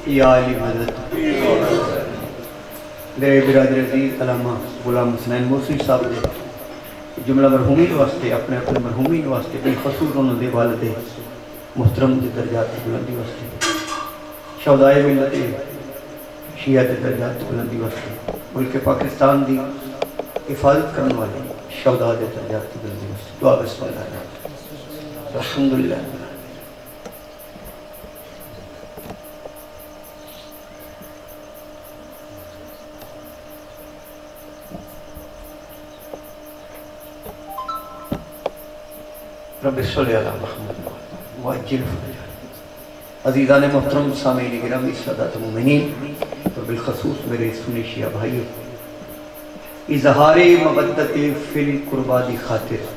یا علی مدد میرے برادر عزیز علامہ غلام حسنین موسوی صاحب دے جملہ مرحومین واسطے اپنے مرحومین واسطے بالخصوص انہوں دے والد محترم دے درجات بلندی واسطے شہدائے ملت شیعہ دے درجات بلندی واسطے ملک پاکستان دی حفاظت کرنے والے شہداء دے درجات بلندی واسطے دعا بسم اللہ الحمدللہ رب صلی علی محمد وعجل فرجہ عزیزان محترم سامعین گرامی سادات مومنین اور بالخصوص میرے سنی شیعہ بھائیوں اظہار مودت فی القربا دی خاطر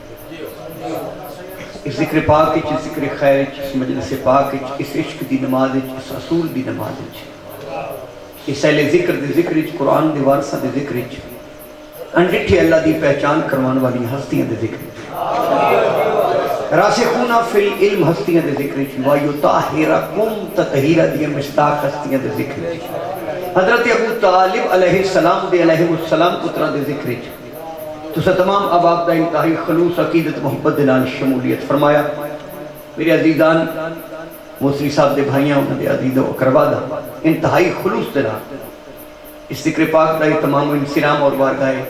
اس ذکر پاک اس ذکر خیر اس مجلس پاک اس عشق دی نماز اس اصول دی نماز اس اہل ذکر دی ذکر قرآن دی وارثہ دی ذکر انڈٹھے اللہ دی پہچان کروان والی ہستیاں دے ذکر راسخون فی العلم ہستیاں دے ذکر وَيُطَاهِرَكُمْ تَطْهِيرَ دی مشتاق ہستیاں دے ذکر حضرت ابو طالب علیہ السلام دے علیہ السلام پترہ دے ذکر تو سے تمام اباب دا انتہائی خلوص عقیدت محبت دلال شمولیت فرمایا میرے عزیزان موسوی صاحب دے بھائیاں انہوں دے عزیز و اقربا دا انتہائی خلوص دلال اس ذکر پاک دا تمام انسلام اور بارگاہ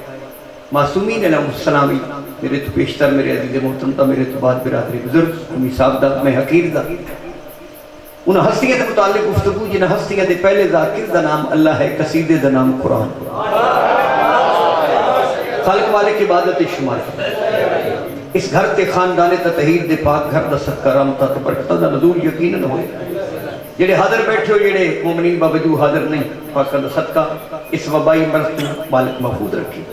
معصومین علیہ السلامی میرے تو پیشتر میرے عزیز محترم دا میرے تو بعد برادری بزرگ امی صاحب دا میں حقیر دا انہاں ہستیاں دے متعلق گفتگو جنہاں ہستیاں دے پہلے ذاکر دا نام اللہ ہے قصیدے دا نام قرآن خالق والے کی عبادت شمار اس گھر تے خاندان تطہیر دے پاک گھر دا صدقہ رحمتہ تے برکتہ دا نزول یقیناً ہوئے جڑے حاضر بیٹھے ہو جڑے مومنین باوجود حاضر نہیں پاک دا صدقہ اس وبائی مرض مالک محفوظ رکھی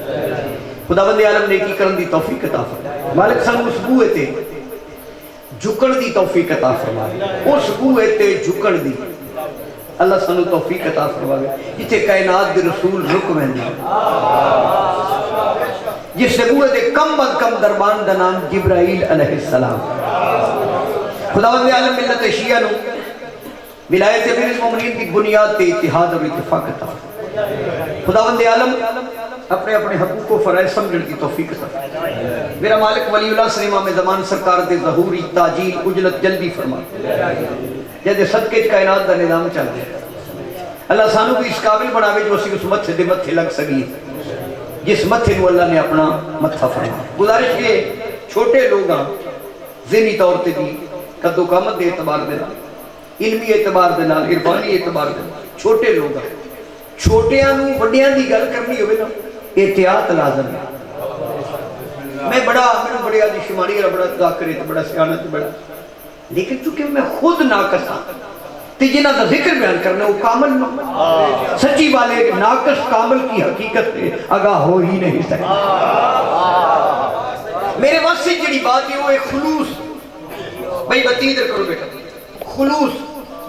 خداوند عالم نیکی کرن دی توفیق عطا فرمائے مالک سانو اس بوئے تے جھکن دی توفیق عطا فرمائے اس بوئے تے جھکن دی اللہ سانو توفیق عطا فرمائے جتے کائنات دے رسول رکویں دی جس بوئے تے کم از کم دربان دا نام جبرائیل علیہ السلام خداوند عالم ملت شیعہ نو ولایت امیر المومنین کی بنیاد تے اتحاد اور اتفاق عطا خداوند عالم اپنے اپنے حقوق و فرائض سمجھن کی توفیق عطا میرا مالک ولی اللہ صلی امام زمان سرکار دے ظہوری تاجیل اجلت جلدی فرما جیسے صدقے کائنات دا نظام چل گیا اللہ سانو بھی اس قابل بناوے جو اسی اس متھے دے متھے لگ سکی جس متھے نو اللہ نے اپنا متھا فرما گزارش یہ چھوٹے لوگ ذہنی طور تے بھی قد و قامت دے اعتبار دے علمی اعتبار دے نال عرفانی اعتبار دے چھوٹے لوگ چھوٹیاں نو بڑیاں دی گل کرنی ہوئے نا احتیاط لازم ہے میں بڑا بڑی آدھی شماری ہے بڑا ذاکر ہے بڑا سیانت بڑا لیکن چونکہ میں خود ناقص ہاں تی جنہ دا ذکر بیان کرنا وہ کامل سچی والے ناقص کامل کی حقیقت ہے آگاہ ہو ہی نہیں سکتا میرے واسطے جڑی بات ہے وہ ایک خلوص بھائی بتی ادھر کرو بیٹا خلوص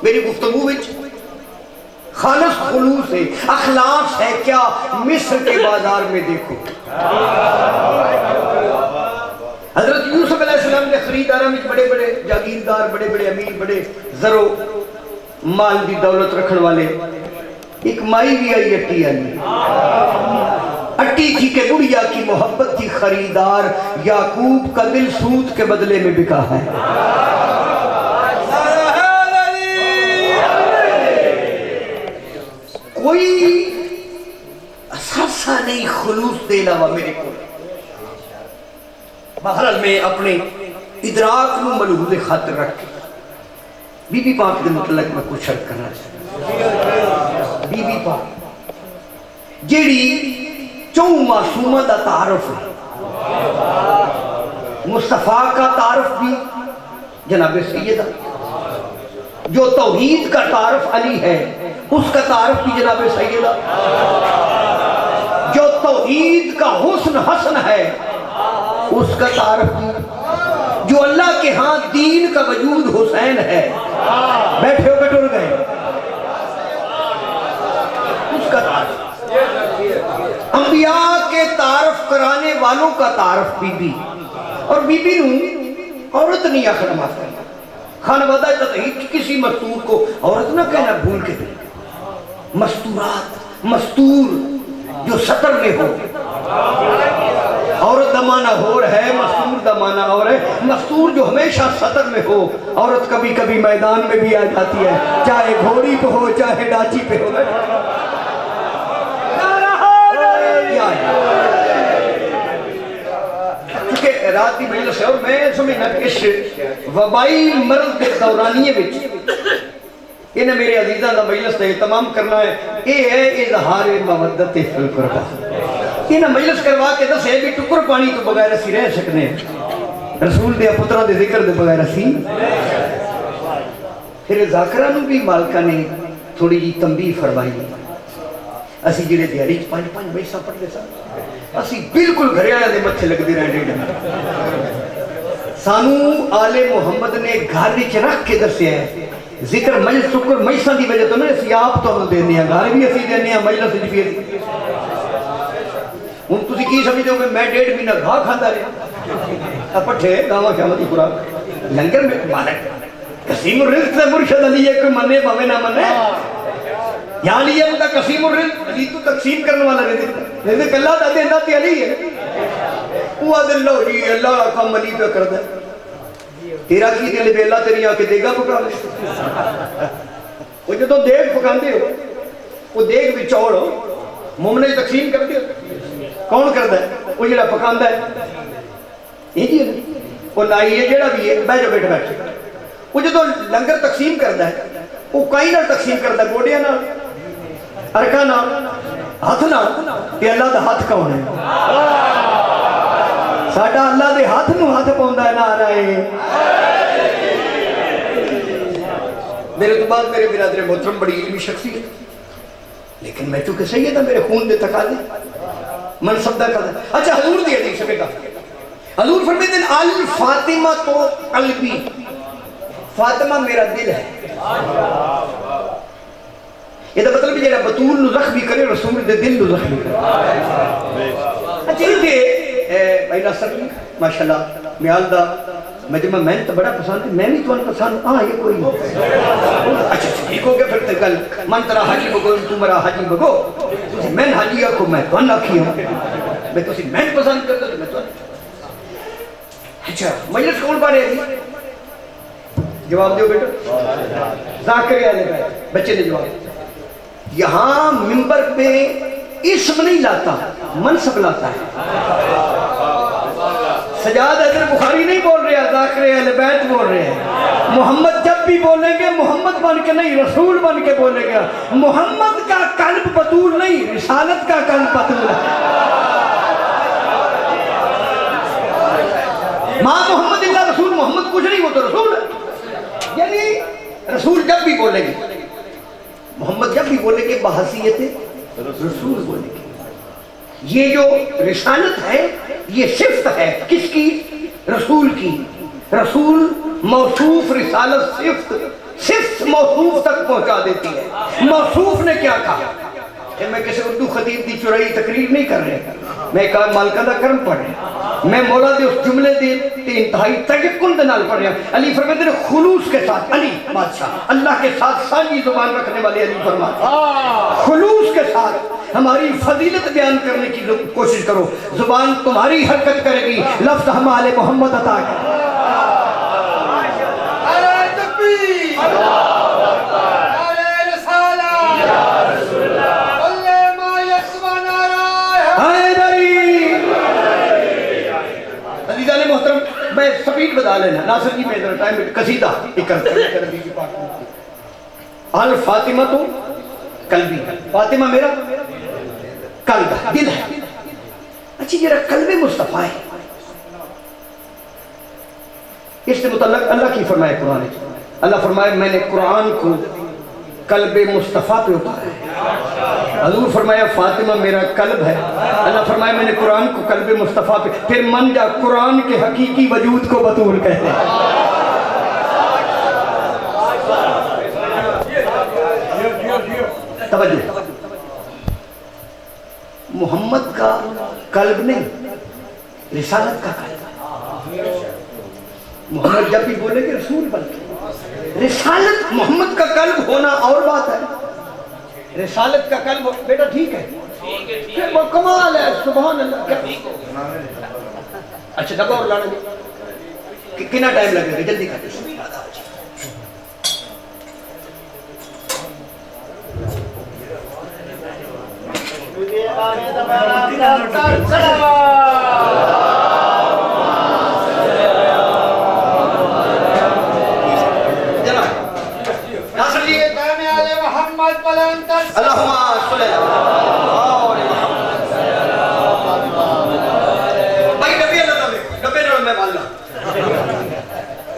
میری گفتگو وچ خالص خلوص ہے اخلاص ہے کیا مصر کے بازار میں دیکھو حضرت یوسف علیہ السلام نے خریدارہ میں بڑے بڑے جاگیردار بڑے بڑے امیر بڑے زرو مال دی دولت رکھن والے ایک مائی بھی آئی اٹی آئی اٹی تھی کہ بڑیا کی محبت تھی خریدار یعقوب کا دل سود کے بدلے میں بکا ہے کوئی اساسہ نہیں خلوص دے علاوہ میرے کو بہرحال میں اپنے ادراک میں ملحوظ خاطر رکھ بی بی پاک دے متعلق میں کچھ شرط کرنا چاہتا بی بی پاک جیڑی چون معصومہ دا تعارف ہے مصطفیٰ کا تعارف بھی جناب سیدہ جو توحید کا تعارف علی ہے اس کا تعارف بھی جناب سیدہ جو توحید کا حسن حسن ہے اس کا تعارف بھی جو اللہ کے ہاں دین کا وجود حسین ہے بیٹھے ہو بیٹھے گئے اس کا تعارف انبیاء کے تعارف کرانے والوں کا تعارف بی بی اور بی بی نو عورت نہیں آخر معاف کرنا خانوادہ تطہیر کسی مستور کو عورت نہ کہنا بھول کے دے. مستورات، مستور جو سطر میں ہو. عورت دمانہ ہور ہے، مستور دمانہ اور ہے. مستور جو ہمیشہ سطر میں ہو. عورت کبھی کبھی میدان میں بھی آ جاتی ہے، چاہے گھوڑی پہ ہو چاہے ڈاچی پہ ہو. کیونکہ رات کی مجلس ہے اور میں سمجھنا کہ اس وبائی مرض کے دورانیے بچ انہیں میرے عزیزاں دا مجلس تے اہتمام کرنا ہے. یہ ہے اظہار مودت فی القربہ. انہیں مجلس کروا کے دسے بھی ٹکر پانی تو بغیر اسی رہ سکنے، رسول دے پترہ دے ذکر دے بغیر اسی. پھر ذاکرہ نو بھی مالکہ نے تھوڑی جی تنبیہ فرمائی. اسی جڑے دیاری 5-5 بیسا پڑھتے سن، اسی بالکل گھرے آیا دے متھے لگ دے رہے ہیں. سانو آل محمد نے گھر وچ رکھ کے دسیا ہے. ذکر مجلس ٹکر مجلساں دی وجہ تو نہیں، اسی آپ تو دینے ہیں، گھر بھی اسی دینے ہیں، مجلس وچ بھی اسی. ہن تسی کی سمجھتے ہو کہ میں 1.5 مہینہ گھا کھاتا رہا پٹھے گاواں قیامت کی خوراک لنگر میں مالک قسیم الرزق سے مرشد علی ہے، کوئی منے بھاوے نہ منے. یا علی ہے تو قسیم الرزق، علی تو تقسیم کرنے والا رزق، رزق اللہ دا دینا تے علی ہے. وہ اللہ جی اللہ کام علی پہ کردا ہے. تیرا کی دل بے اللہ تیری آنکھ دے گا پکا لے. وہ جدو دیگ پکاندے ہو، وہ دیگ بھی چوڑ ہو مومنے تقسیم کر دے. کون کردا ہے؟ وہ جڑا پکاندا ہے. یہ جی وہ لائی ہے جڑا بھی ہے بیٹھ جا بیٹھ بیٹھ. وہ جدو لنگر تقسیم کردا ہے وہ کئی نال تقسیم کردا ہے، گوڑیاں نال، ارکاں نال، ہاتھ نال. کہ اللہ دا ہاتھ کون ہے؟ ساڈا اللہ دے ہاتھ نو ہاتھ پاوندا ہے. نعرہ میرے تو بعد میرے برادر محترم بڑی علمی شخصیت، لیکن میں چونکہ سید ہے میرے خون دے تقاضے منصب دا کردا. اچھا حضور دی حدیث ہے بیٹا. حضور فرماتے ہیں الفاطمہ تو قلبی، فاطمہ میرا دل ہے. یہ تو مطلب جڑا بطول نو زخمی کرے رسول دے دل نو زخمی کرے. اچھا یہ بھائی ناصر ماشاءاللہ میال دا مجمع میں تو بڑا پسند ہے، میں بھی تو پسند. ہاں یہ کوئی نہیں. اچھا ٹھیک ہو گیا پھر کل من ترا حاجی بگو تو میرا حاجی بگو. میں حاجی آکھو میں تو آکھی ہوں، میں تو میں پسند کرتا تو میں تو. اچھا مجلس کون پڑھے گی؟ جواب دیو بیٹا. ذاکر علیہ بیت بچے نے جواب دیا. یہاں منبر پہ اسم نہیں لاتا، منصب لاتا ہے. سجاد حضر بخاری نہیں بول رہے ہیں، ذاکر اہل بیت بول رہے ہیں. محمد جب بھی بولیں گے محمد بن کے نہیں، رسول بن کے بولیں گے. محمد کا قلب بطول نہیں، رسالت کا قلب بطول ہے. ماں محمد اللہ رسول محمد کچھ نہیں، وہ تو رسول ہے. یعنی رسول جب بھی بولیں گے، محمد جب بھی بولیں گے بحیثیت رسول بولیں گے. یہ جو رسالت ہے یہ صفت ہے کس کی؟ رسول کی. رسول موصوف، رسالت صفت، صفت موصوف تک پہنچا دیتی ہے. موصوف نے کیا کہا؟ کہ میں کسی اردو خطیب دی چورائی تقریر نہیں کر رہے، میں کہا مالکہ دا کرم پڑھ رہے، میں مولا دے اس جملے دے انتہائی تجکن دے نال پڑھ رہے. علی فرماتے ہیں خلوص کے ساتھ، علی بادشاہ اللہ کے ساتھ سانجی زبان رکھنے والے علی فرماتے ہیں خلوص کے ساتھ ہماری فضیلت بیان کرنے کی کوشش کرو. زبان تمہاری حرکت کرے گی، لفظ ہم آل محمد عطا کریں. محترم میں سپیڈ بتا لینا، ناصر جی میں ذرا ٹائم قصیدہ الفاطمہ تو قلبی، فاطمہ میرا قلب دل ہے. اچھی جرا قلب مصطفیٰ ہے، اس سے متعلق اللہ کی فرمائے قرآن. اللہ فرمائے میں نے قرآن کو قلب مصطفیٰ پہ اتارا ہے. حضور فرمایا فاطمہ میرا قلب ہے. اللہ فرمایا میں نے قرآن کو قلب مصطفیٰ پہ. پھر من جا قرآن کے حقیقی وجود کو بطول کہتے ہیں. توجہ، محمد کا قلب نہیں، رسالت کا قلب. محمد جب بھی بولے گے رسول بن کے، رسالت محمد کا قلب ہونا اور بات ہے. رسالت کا قلب بیٹا ٹھیک ہے, کمال ہے, سبحان اللہ. اچھا ڈبا اور لانا کتنا ٹائم لگے گا, جلدی کر.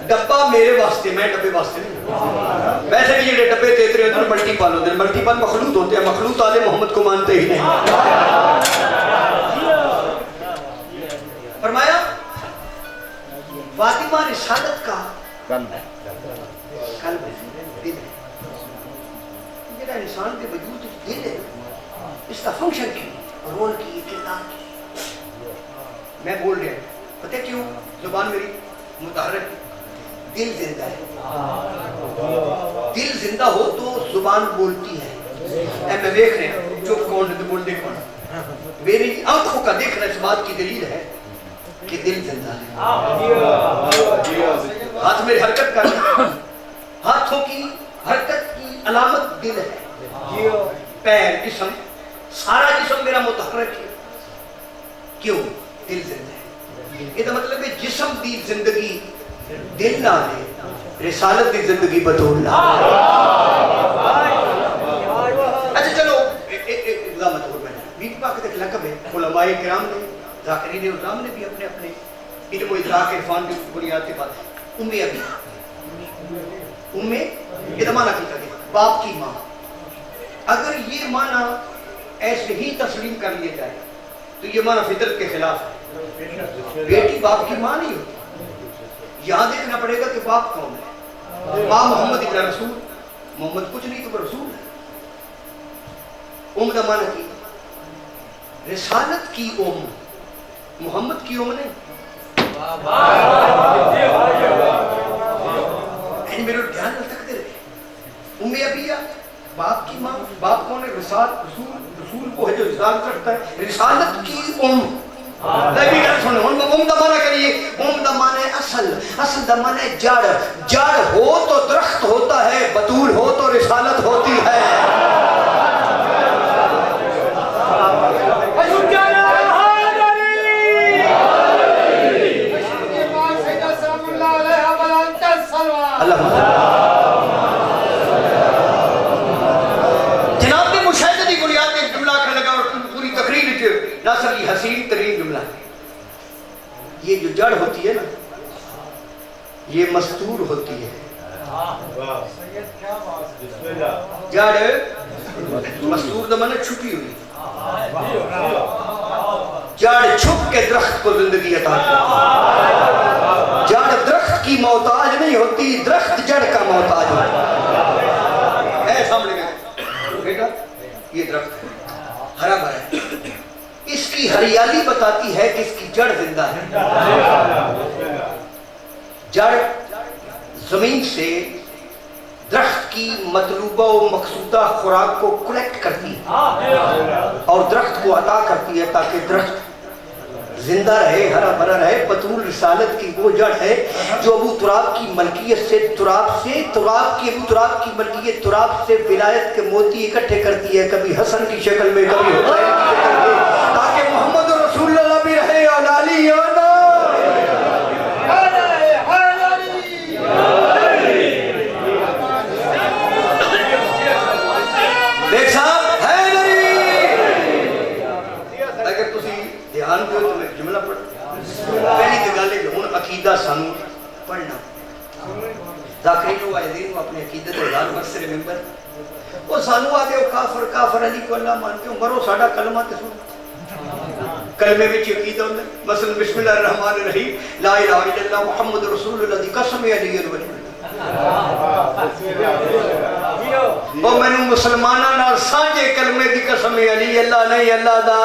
ڈبا میرے واسطے, میں ڈبے واسطے نہیں. ویسے بھی یہ ڈبے تیترے ہوتے ہیں, ملٹی پال ہوتے ہیں. ملٹی پال مخلوط ہوتے ہیں, مخلوط آل محمد کو مانتے ہی نہیں. فرمایا فاطمہ رسالت کا قلب ہے, دل ہے. جڑا انسان کے وجود دل ہے, اس کا فنکشن کی رول کی کردار کی. میں بول رہا ہوں, پتہ کیوں؟ زبان میری متحرک, دل زندہ ہے. دل زندہ ہو تو زبان بولتی ہے. میں دیکھ رہے ہیں چپ کون ہے تو بول دے کون. میری آنکھوں کا دیکھنا اس بات کی دلیل ہے کہ دل زندہ ہے. ہاتھ میری حرکت کر رہے ہیں, ہاتھوں کی حرکت کی علامت دل ہے. پیر, جسم, سارا جسم میرا متحرک ہے. کیوں؟ دل زندہ ہے. یہ تو مطلب ہے جسم دی زندگی دل نہ دے, رسالت دی زندگی بطول نہ. اچھا چلو اقدامت ہو گئے. بی پاک ایک لقب ہے. علماء کرام نے, ذاکرین اعظام نے بھی اپنے اپنے علم و ادراک عرفان کی بنیاد کے بعد ام ابی, ام یہ معنی کی تھا باپ کی ماں. اگر یہ معنی ایسے ہی تسلیم کر لیا جائے تو یہ معنی فطرت کے خلاف ہے. بیٹی باپ کی ماں نہیں ہوتی. یہاں دیکھنا پڑے گا کہ باپ کون ہے. ماں محمد ابن رسول, محمد کچھ نہیں تو رسول ہے. ام دا معنی کی رسالت کی ام, محمد کی ام نہیں. میرے دھیان میں تک دے رہے. ام ابیہ باپ کی ماں, باپ کون ہے؟ رسالت, رسول, رسول کو ہے جو رسالت رکھتا ہے. رسالت کی ام. لیکن سنو, ام دا معنی کریے. ام دا معنی اصل, اصل دا معنی جڑ. جڑ ہو تو درخت ہوتا ہے, بطول ہو تو رسالت ہوتی ہے. جناب نے مشاہدے کی بنیاد میں ایک جملہ آخر لگا اور پوری تقریر ناصر یہ حسین ترین جملہ ہے. یہ جو جڑ ہوتی ہے نا, یہ مستور ہوتی ہے. جڑ مستور دا معنی چھپی ہوئی. جڑ چھپ کے درخت کو زندگی عطا کرتی ہے. جڑ درخت کی محتاج نہیں ہوتی, درخت جڑ کا محتاج ہوتا ہے. سامنے بیٹا یہ درخت ہرا بھرا ہے, اس کی ہریالی بتاتی ہے کہ اس کی جڑ زندہ ہے. جڑ زمین سے درخت کی مطلوبہ و مقصودہ خوراک کو کلیکٹ کرتی ہے اور درخت کو عطا کرتی ہے تاکہ درخت زندہ رہے, ہرا بھرا رہے. بطول رسالت کی وہ جڑ ہے جو ابو تراب کی ملکیت سے, تراب کی ابو تراب کی ملکیت, تراب سے ولایت کے موتی اکٹھے کرتی ہے, کبھی حسن کی شکل میں, کبھی حسین کی شکل میں, تاکہ محمد رسول اللہ بھی رہے. اور علی دیکھ صاحب ہے نری. اگر تسی دھیان دو تو میں جملہ پڑھ. پہلی تو گل ہے کہ ہن عقیدہ سانو پڑھنا. ذاکرین و عزیز کو اپنے عقیدت اظہار برسر ممبر وہ سانو آگے وہ کافر کافر علی کو اللہ مانتے ہو مرو ساڑا کلمہ تے سن. کلمے وچ عقیدہ ہوندا مثلا بسم اللہ الرحمن الرحیم لا الہ الا اللہ محمد رسول اللہ دی قسم علی الولی. وہ میں نے مسلمانہ نال سانجے کلمے دی قسم علی اللہ نہیں اللہ دا.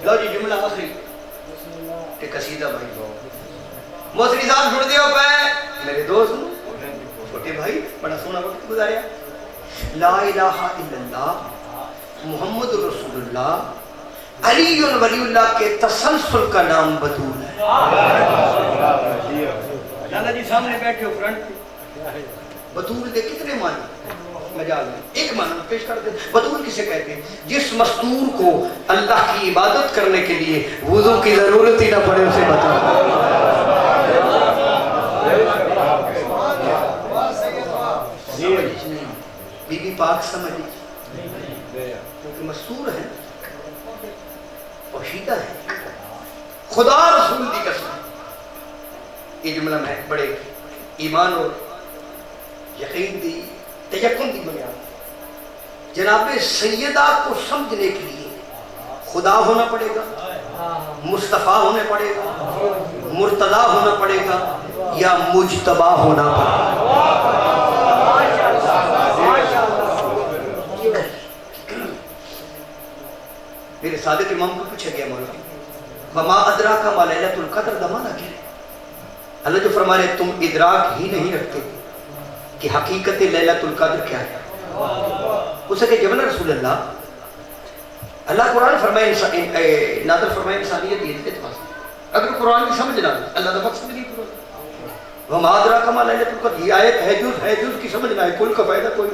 لو جی جملہ آخری ایک قصیدہ بھائی محسن صاحب سن دیو. دوست چھوٹے بھائی بڑا سونا وقت گزاریا. لا الہ الا اللہ محمد رسول اللہ علی ولی اللہ کے تسلسل کا نام بطول ہے. لالا جی سامنے بیٹھے ہو فرنٹ پہ. بطول کے کتنے معنی مجال میں ایک معنی پیش کر دیں. بطول کسے کہتے ہیں؟ جس مستور کو اللہ کی عبادت کرنے کے لیے وضو کی ضرورت ہی نہ پڑے اسے بطول. بی بی پاک سمجھ کیونکہ مستور ہے پوشیدہ ہے. خدا رسول دی قسم یہ جملہ میں بڑے ایمان اور یقین دی تیقن دی بنیاد. جناب سیدہ کو سمجھنے کے لیے خدا ہونا پڑے گا, مصطفیٰ ہونا پڑے گا, مرتضی ہونا پڑے گا, یا مجتبی ہونا پڑے گا. میرے صادق امام کو پوچھا گیا مولانا وما ادراک ما لیلۃ القدر دمانا کیا ہے. اللہ جو فرما رہے تم ادراک ہی نہیں رکھتے کہ حقیقت لیلۃ القدر کیا ہے. اسے کہ جبل رسول اللہ اللہ قرآن فرمائے نادر فرمائے انسانیت یہ اعتبار اگر قرآن کی سمجھ نہ اللہ کا مقصد نہیں پورا. وما ادراک ما لیلۃ القدر یہ آیت ہے جز کی سمجھ نہ ہے کل کا فائدہ کوئی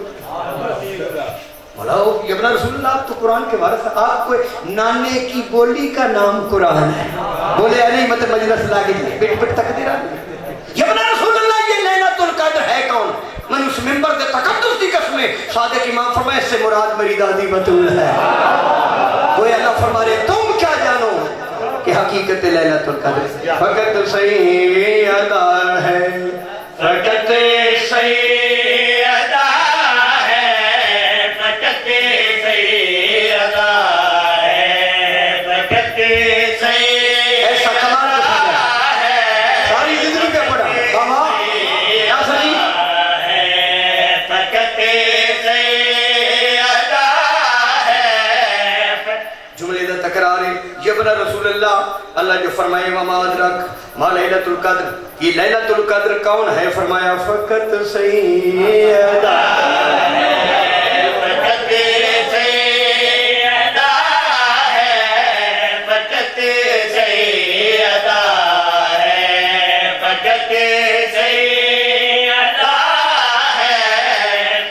مولا ابن رسول اللہ آپ تو قرآن کے وارث ہیں. آپ کو نانے کی بولی کا نام قرآن ہے. بولے علی مت مجلس لاگی بیٹ بیٹ تقدیر ابن رسول اللہ یہ لیلۃ القدر ہے کون؟ میں اس منبر دے تقدس دی قسم صادق امام فرمائے اس سے مراد میری دادی بطول ہے. کوئی اللہ فرما رہے تم کیا جانو کہ حقیقت لیلۃ القدر فقط سیدہ ہے, فقط سیدہ رسول اللہ. اللہ جو فرمائے وما ادراک ما لیلۃ القدر یہ لیلۃ القدر کون ہے؟ فرمایا فقط سیدہ ہے, فقط سیدہ ہے, فقط سیدہ ہے, فقط سیدہ ہے,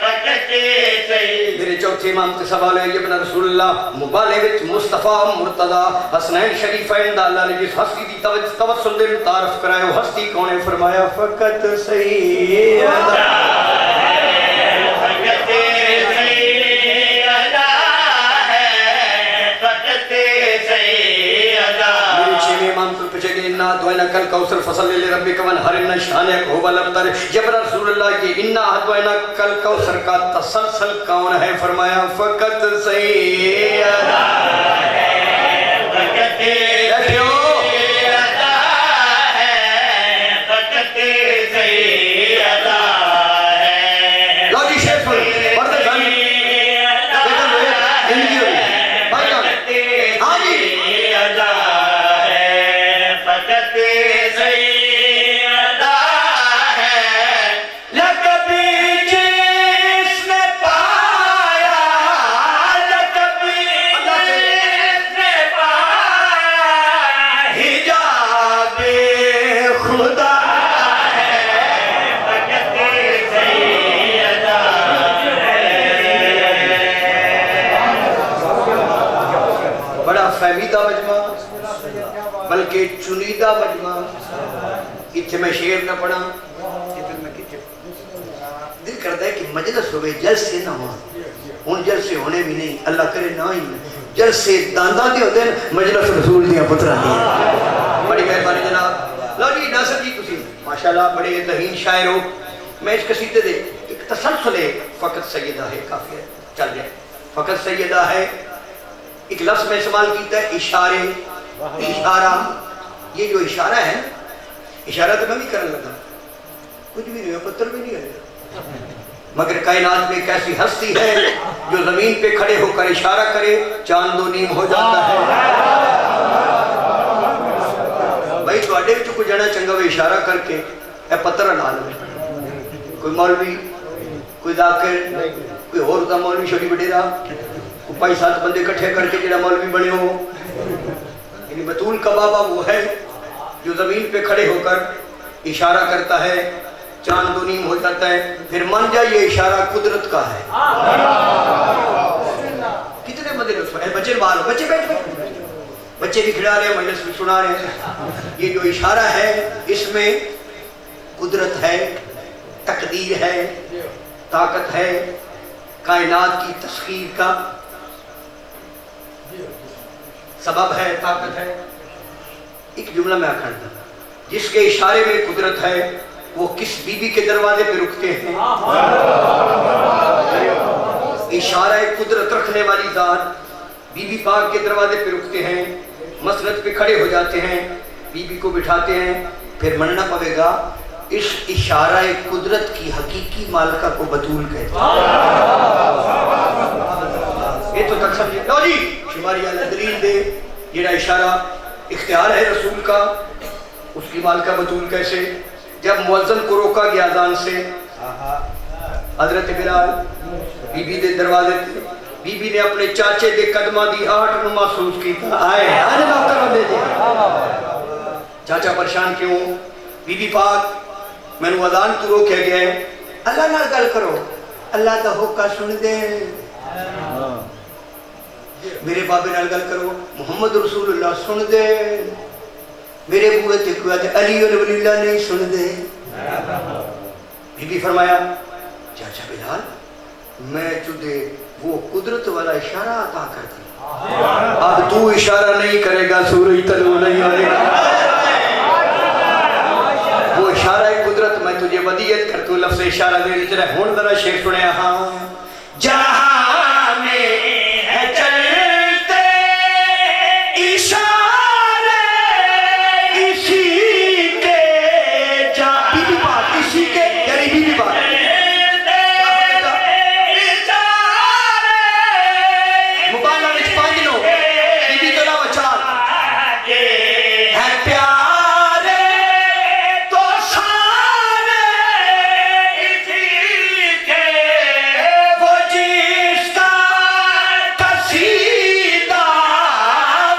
فقط سیدہ. میرے چوتھے امام کے سوال ہے ابن رسول اللہ مبالغ وچ مصطفیٰ مرتضی حسنین شریفین دا اللہ نے جس ہستی دی توسل دے تعارف کرائے وہ ہستی کون ہے؟ فرمایا فقط سیدہ ہے, فقط سیدہ ہے, فقط سیدہ. میرے چھویں امام کو پوچھے گئے انا اعطیناک الکوثر فصل لربک وانحر شانک هو الابتر. جب رسول اللہ یہ انا اعطیناک الکوثر کا تسلسل کون ہے؟ فرمایا فقط سیدہ ہے, فقط سیدہ ہے, فقط سیدہ ہے. لو جی شیخ پردے جانی زندگی ہوئی بھائی جان ہاں جی فقط سیدہ ہے. لقبی جس نے پایا, لقبی جس نے پایا, حجاب خدا ہے, فقط سیدہ ہے. بڑا فہمیدہ مجمع بلکہ چنیدہ مجمع. اتنے میں شعر نہ پڑھا دل کرتا ہے کہ مجلس ہوئے جلسے نہ ہو. ان جلسے ہونے بھی نہیں, اللہ کرے نہ ہی جلسے داندہ دے ہوتے ہیں مجلس رسول دیا پترہ دیا. بڑی مہربانی جناب. لو جی ناصر جی تسی ماشاءاللہ بڑے ذہین شاعر ہو. میں اس قصیدے دے ایک تسلسل ہے فقط سیدہ ہے کافی ہے چل جائے. فقط سیدہ ہے ایک لفظ میں استعمال کیتا ہے اشارے, اشارہ. یہ جو اشارہ ہے اشارہ تو میں بھی کرنے لگا کچھ بھی نہیں ہے, پتھر بھی نہیں ہے, مگر کائنات میں ایک ایسی ہستی ہے جو زمین پہ کھڑے ہو کر اشارہ کرے چاند و نیم ہو جاتا ہے. بھائی تو اڈے وچ کوئی جنا چنگا ہوئے اشارہ کر کے اے پتھر ہلا لے کوئی مولوی کوئی ذاکر کوئی اور دا مولوی شوری وڈیرا کوئی 5-7 بندے اکٹھے کر کے جڑا مولوی بنے ہو. یعنی بطول کا بابا وہ ہے جو زمین پہ کھڑے ہو کر اشارہ کرتا ہے, چاند 2 نیم ہو جاتا ہے, پھر مان جا یہ اشارہ قدرت کا ہے. کتنے بندے بچے بال بچے بیٹھ بچے بھی کھڑا رہے ہیں, مجلس بھی سنا رہے ہیں. یہ جو اشارہ ہے اس میں قدرت ہے, تقدیر ہے, طاقت ہے, کائنات کی تسخیر کا سبب ہے, طاقت ہے. ایک جملہ میں آخر تھا, جس کے اشارے میں قدرت ہے وہ کس بی بی کے دروازے پہ رکتے ہیں؟ اشارہ قدرت رکھنے والی ذات بی بی پاک کے دروازے پہ رکتے ہیں, مسند پہ کھڑے ہو جاتے ہیں, بی بی کو بٹھاتے ہیں, پھر مننا پڑے گا اس اشارہ قدرت کی حقیقی مالکہ کو بطول کہتے ہیں. یہ تو تک سمجھے. لو جی شماری اللہ دلیل دے, یہ اشارہ اختیار ہے رسول کا, اس کی مالکہ بطول کیسے؟ جب مؤذن کو روکا گیا اذان سے, حضرت بلال بی بی دے دروازے تھے, بی بی نے اپنے چاچے دے قدمہ دی آٹھ نو محسوس کی تھا. آئے آنے باپ کر دے دے چاچا پریشان کیوں؟ بی بی پاک میں نے اذان تو روکے گئے, اللہ نال گل کرو, اللہ دا حکم سن دے. میرے بابے نال گل کرو, محمد رسول اللہ سن دے. میرے بوئے تے کوئی آدھے علی ولی اللہ نہیں سن دے. بی بی فرمایا چاچا بلال میں تجھے وہ قدرت والا اشارہ عطا کر دوں, اب تو اشارہ نہیں کرے گا سورج طلوع نہیں ہونے گا. وہ اشارہ قدرت میں تجھے ودیعت کر تو لفظ اشارہ دے لیجئے. ہون ذرا شعر سنے. ہاں جہاں میں ہے چلتے اشارے اسی کے, جا بی بی بات اسی کے یعنی بی بی بات مبالغہ وچ 5 لو بی بی تو علاوہ 4 ہے پیار تو سارے اسی کے, وہ جس کا قصیدہ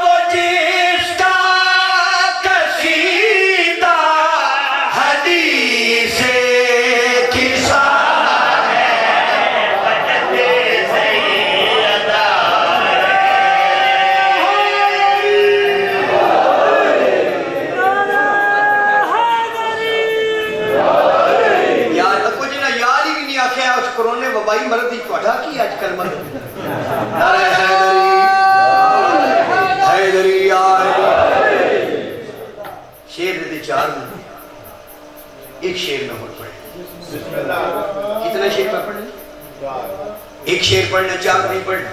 وہ جس کا قصیدہ حدیث قصہ ہے وجد سیدہ. یاد کچھ نہ یاد ہی نہیں آکھیا اس کرونے وبائی مرض دی توڑا کی آج کل مرض. نعرہ حیدری حیدری یا حیدری. شیر دے 4 میں ایک شیر میں اور پڑھیں. کتنا شیر پر پڑھیں؟ ایک شیر پڑھنا, 4 نہیں پڑھنا.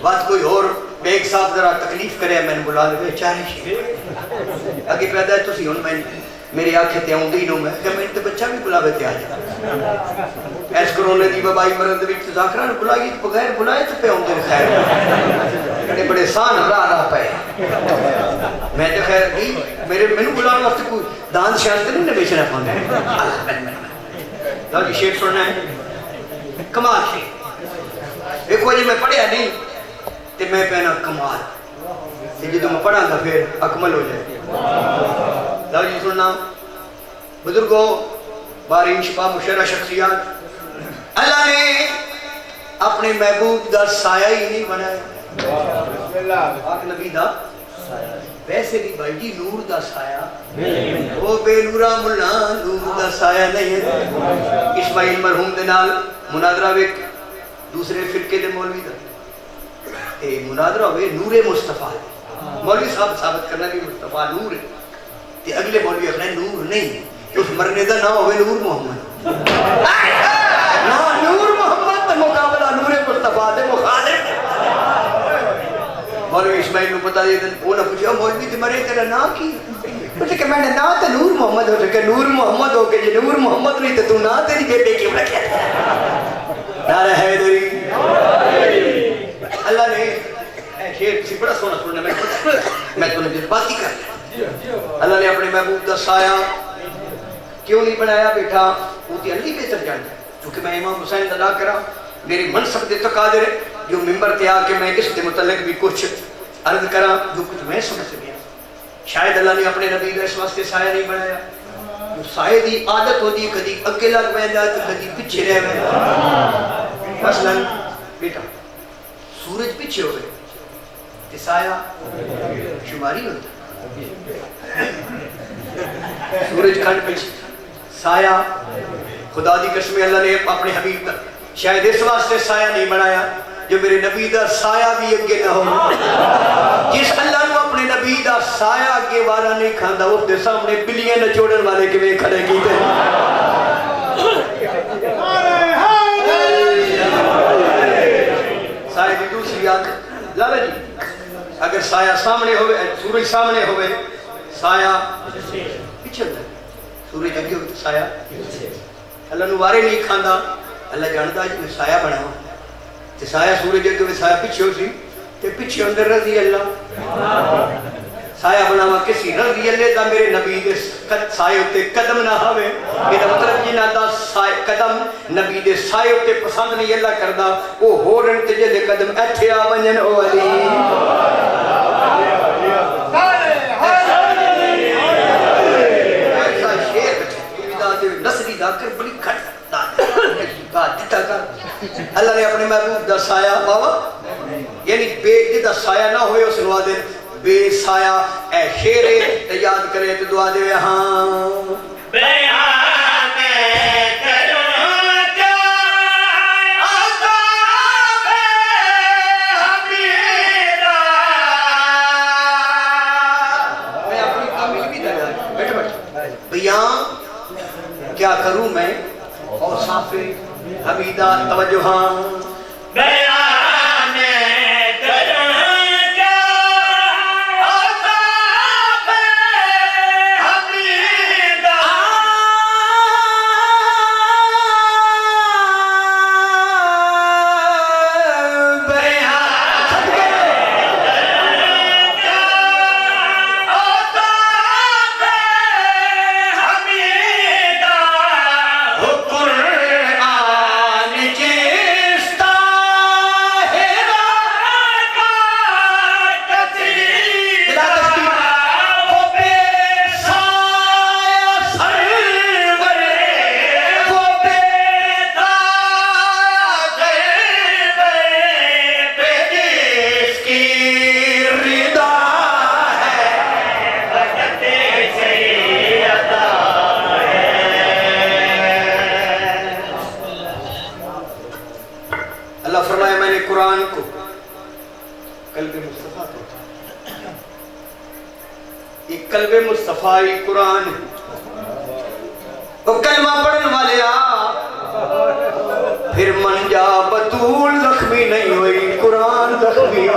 بات کوئی اور بیگ صاحب ذرا تکلیف کرے, میں نے بلا لے 4 شیر اگے پیدا ہے. تسی ہن میں میری آنکھیں تے آؤندی نو, میں کہ میں تے بچہ بھی بلاوے تے آ جا. ایس کرونے دی وبائی مرض وچ ذاکراں نوں بلائی بغیر بلائے تے پہ آوندے خیر بڑے بڑے سان راہ پے. میں تے خیر نہیں میرے مینوں بلاون واسطے کوئی دان شان تے نہیں بیچنا پوندا. لو جی شیر سننا ہے, کمال شیر. ایک وجہ میں پڑھیا نہیں تے میں پہنا کمال, تے جدوں میں پڑھاں گا پھر اکمل ہو جائے. لو جی سننا. بزرگوں بارین شفا مشرہ شخصیات, اللہ نے اپنے محبوب دا سایہ ہی نہیں بنایا. آخ نبی دا ویسے بھی بھائی جی نور دا سایہ وہ بے نورا ملا نور دا سایہ نہیں ہے. اسماعیل مرحوم دے نال مناظرہ ویک دوسرے فرقے دے مولوی دا مناظرہ ہوئے نور مصطفیٰ. مولوی صاحب ثابت کرنا بھی مصطفیٰ نور ہے, تے اگلے مولوی اپنے نور نہیں, اس مرنے دا نہ ہوئے نور محمد. نور محمد تے مقابلہ نور مصطفیٰ دے مخالف. مولوی اسماعیل نو پتا دے دن وہ نہ پوچھا مولوی تے مرے تیرا نا کی؟ پوچھے کہ میں نے نا تے نور محمد ہو سکے. نور محمد ہو کے جی نور محمد نہیں تے تو نا تیری بیٹے کیوں رکھیا تھا. نعرہ حیدری. اللہ نے شیر کسی بڑا سونا سننا میں تو نے بات ہی کر لیا. اللہ نے اپنے محبوب دا سایہ کیوں نہیں بنایا بیٹا؟ وہ تو نہیں بہتر جانتا کیونکہ میں امام حسین ادا کرا میری منصب دے تقاضے جو ممبر تے آ کے میں اس کے متعلق بھی کچھ عرض کرا جو کچھ میں سمجھ سکیا. شاید اللہ نے اپنے نبی کو اس واسطے سایہ نہیں بنایا. جو سائے دی عادت ہوتی کدی اگے لگ ویندا تے کدی پیچھے رہ ویندا. مثلا بیٹا سورج پیچھے ہوئے تے سایہ شماری ہوتا. سورج کھنڈ پیچھے سایہ خدا دی قسم اللہ نے اپنے حبیب کا شاید اس واسطے سایہ نہیں بنایا جو میرے نبی دا سایہ بھی اگے نہ ہو. جس اللہ نے اپنے نبی دا سایہ اگے وارا نہیں کھاندا اس دے سامنے بلیاں نچوڑن والے کیویں کھڑے کیتے. سایہ دی دوسری عادت لالا جی اگر سایہ سامنے ہوئے سورج سامنے ہوئے سایہ پیچھے ہوتا ہے. سورج اگے ہوئے سایہ اللہ نو وارے نہیں کھاندا. اللہ جانتا ہے میں سایہ بناواں تے سایہ سورج اگے ہوئے سایہ پیچھے ہو سی تے پیچھے اندر رضی اللہ سایہ بناواں کسی رضی اللہ دا میرے نبی دے سایہ تے قدم نہ ہوے. یہ مطلب جنہاں دا قدم نبی دے سایہ تے پسند نہیں اللہ کردا او ہورن تے جے قدم ایتھے آ ونجن او علی. نسلی دا کر بڑی کھٹ اللہ نے اپنے محبوب دا سایہ بابا یعنی بے جدہ سایہ نہ ہوئے اس نوا دے بے سایہ اے شیرے یاد کرے تو دعا دے ہاں بیان کروں کیا عذاب حمیدہ. میں اپنی کامل بھی دے بیٹھے بیٹھے بیان کیا کروں میں اور صافی حمیدہ توجہاں بیان کروں کیا عذاب حمیدہ. اللہ فرمایا میں نے قرآن کو قلب مصطفیٰ کو یہ قلب مصطفیٰ قرآن وہ کلمہ پڑھن والے پھر من جا بطول زخمی نہیں ہوئی قرآن زخمی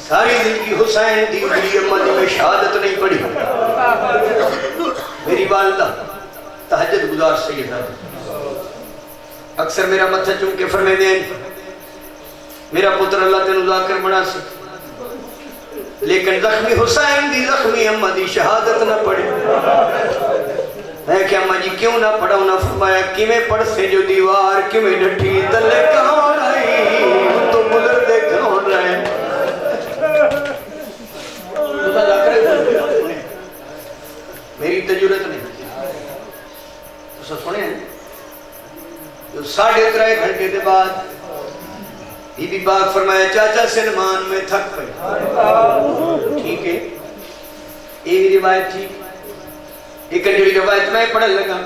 ساری زندگی حسین دی اجلی امت میں شہادت نہیں پڑھی. میری والدہ تہجد گزار سیدہ اکثر میرا متھا چوم کے فرمے دیں میرا پتر اللہ تین ذاکر بنا سے لیکن زخمی حسین دی زخمی امت دی شہادت نہ پڑھی. میں کہ اماں جی کیوں نہ پڑھا انہاں فرمایا کیویں پڑھ سے جو دیوار کیویں ڈٹھی تلے کون آئی تو مدر دے کون رہے. میری تجربت نہیں تو سنے ہیں جو 3.5 گھنٹے کے بعد بی بی پاک فرمایا چاچا سلمان میں تھک پڑی. ٹھیک ہے یہ روایت تھی. ایک انجلی روایت میں پڑھنے لگا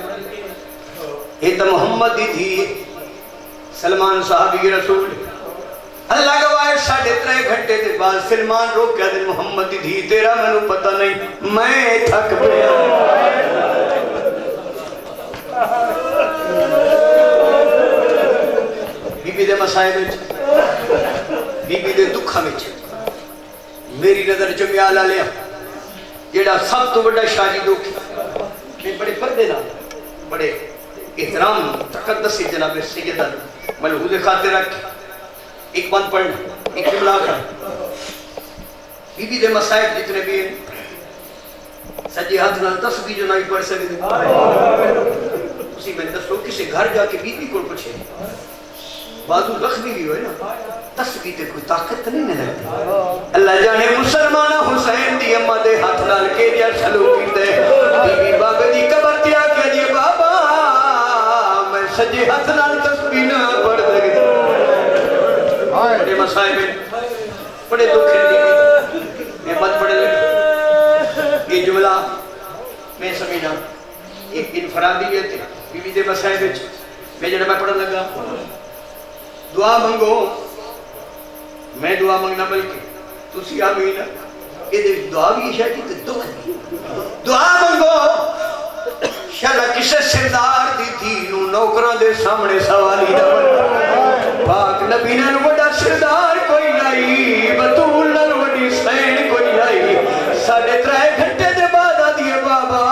یہ تو محمد دی تھی سلمان صحابی رسول اللہ گواہ 3.5 گھنٹے کے بعد سلمان رو کیا دن محمد دی تھی تیرا میں نے پتہ نہیں میں تھک پڑیا. بی بی دے مسائل بی بی دے دکھا میں میری نظر جمیال آلیا جیڑا سب تو بڑا شاہی دکھ میں بڑے پردے نہ بڑے احترام تقدس جناب سیدہ ملحوظ خاطر رکھ ایک بند پڑھنا ایک جملہ کر بی بی دے مسائب جتنے بھی ہیں سجی ہاتھ نال تسبیح جو نہیں پڑھ سکتے اسی میں دسو کسی گھر جا کے بی بی کو پوچھے بازو زخمی بھی ہوئے نا تسبیح تے کوئی طاقت نہیں لگتی اللہ جانے مسلمانہ حسین دی اماں دے ہاتھ نال کے جا سلوک کیتے بی بی بابے دی قبر تے آ کے جی بابا میں سجی ہاتھ نال تسبیح نہ پڑھ سکتا بڑے مسائب ہیں بڑے دکھ ہیں میں مت پڑھے لگا یہ جملہ میں سمجھنا ایک انفرادیت ہے بی بی دے مسائب وچ میں جڑا میں پڑھن لگا دعا منگو میں دعا منگنا بلکہ تسی آمین یہ دعا بھی شاید کہ دکھ دی دعا منگو شاید کسے سردار دی تھی نوکران دے سامنے سوالی نہ بن پاک نبی نے وڈا سردار کوئی نہیں بطول نہ وڈی سین کوئی نہیں 3.5 گھنٹے دے بعد آدھیے بابا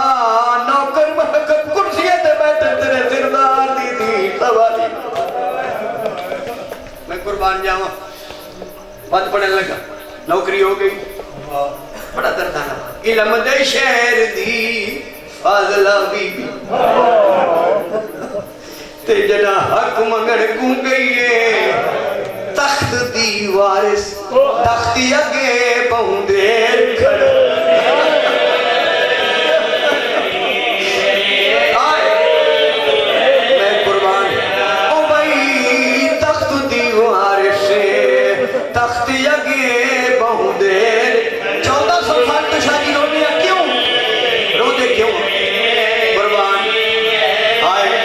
نوکر محکم کرسیے تے بیٹھے تیرے سردار دی تھی سوالی میں قربان جاؤں بات پڑھنے لگا نوکری ہو گئی بڑا دردانہ علم دے شہر دی فاضلہ بی بی تے جنا حق منگڑ کو گئی ہے تخت دی وارث تختی اگے بہن دیر کھڑ میں قربان او بھائی تخت دی وارث تختی اگے بہن دیر 1400 سال تو شادی ہو گیا کیوں رو دے کیوں قربان آئے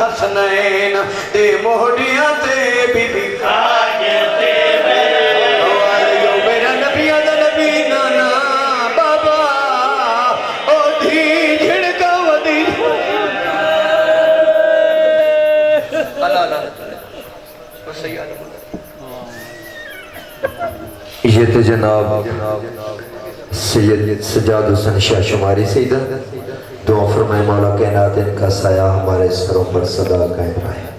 حسنین تے موڑیاں تے بی بی کھاگے تے میرا نبیہ دا نبی نانا بابا او دھی جھڑکا ودی اللہ یہ تو جناب سید سجاد حسن شاہ شماری سیدہ دعا فرمائے مولا کائنات ان کا سایہ ہمارے سروں پر صدا قائم رہے